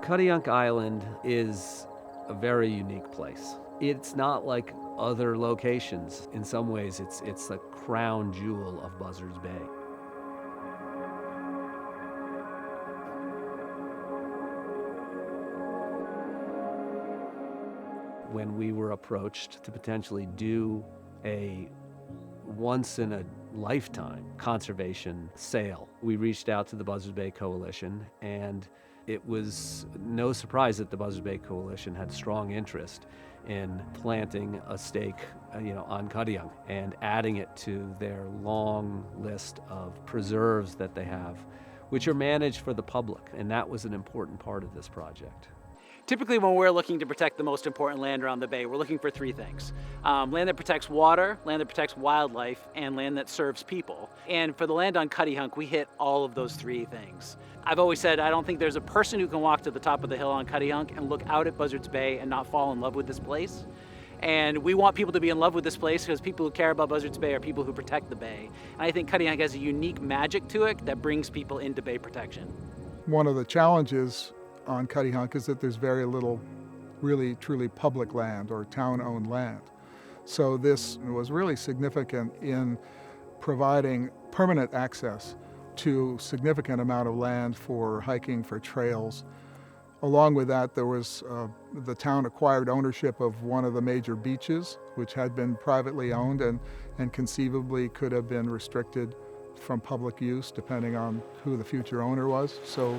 Cuttyhunk Island is a very unique place. It's not like other locations. In some ways, it's the crown jewel of Buzzards Bay. When we were approached to potentially do a once-in-a-lifetime conservation sale, we reached out to the Buzzards Bay Coalition, and it was no surprise that the Buzzards Bay Coalition had strong interest in planting a stake on Cuttyhunk and adding it to their long list of preserves that they have, which are managed for the public, and that was an important part of this project. Typically, when we're looking to protect the most important land around the bay, we're looking for three things. Land that protects water, land that protects wildlife, and land that serves people. And for the land on Cuttyhunk, we hit all of those three things. I've always said I don't think there's a person who can walk to the top of the hill on Cuttyhunk and look out at Buzzards Bay and not fall in love with this place. And we want people to be in love with this place because people who care about Buzzards Bay are people who protect the bay. And I think Cuttyhunk has a unique magic to it that brings people into bay protection. One of the challenges on Cuttyhunk is that there's very little really truly public land or town-owned land. So this was really significant in providing permanent access to a significant amount of land for hiking, for trails. Along with that, there was the town acquired ownership of one of the major beaches, which had been privately owned and conceivably could have been restricted from public use depending on who the future owner was. So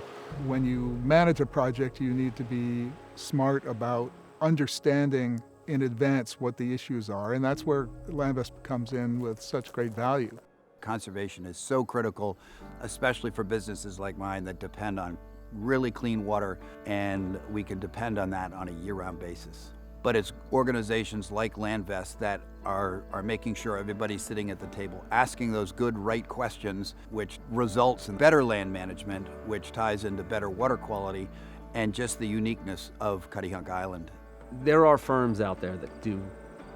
when you manage a project, you need to be smart about understanding in advance what the issues are, and that's where LandVest comes in with such great value. Conservation is so critical, especially for businesses like mine that depend on really clean water, and we can depend on that on a year-round basis. But it's organizations like LandVest that are making sure everybody's sitting at the table, asking those good, right questions, which results in better land management, which ties into better water quality, and just the uniqueness of Cuttyhunk Island. There are firms out there that do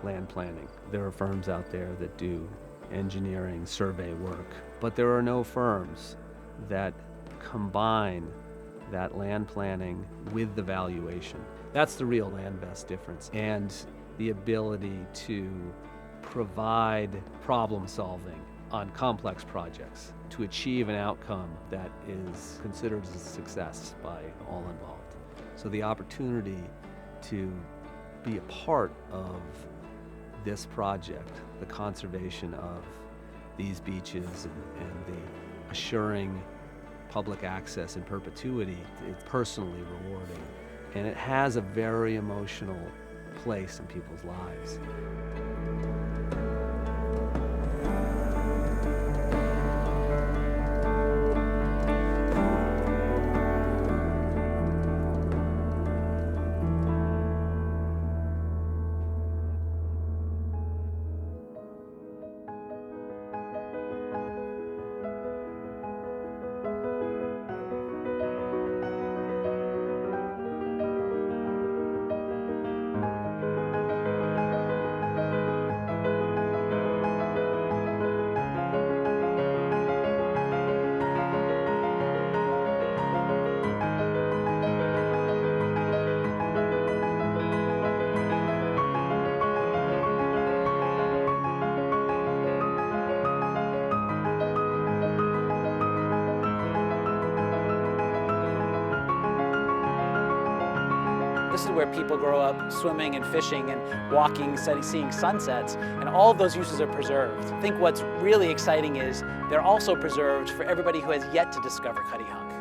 land planning. There are firms out there that do engineering, survey work, but there are no firms that combine that land planning with the valuation. That's the real LandVest difference, and the ability to provide problem solving on complex projects to achieve an outcome that is considered a success by all involved. So the opportunity to be a part of this project, the conservation of these beaches and the assuring public access in perpetuity, it's personally rewarding. And it has a very emotional place in people's lives. This is where people grow up swimming and fishing and walking, seeing sunsets, and all of those uses are preserved. I think what's really exciting is they're also preserved for everybody who has yet to discover Cuttyhunk.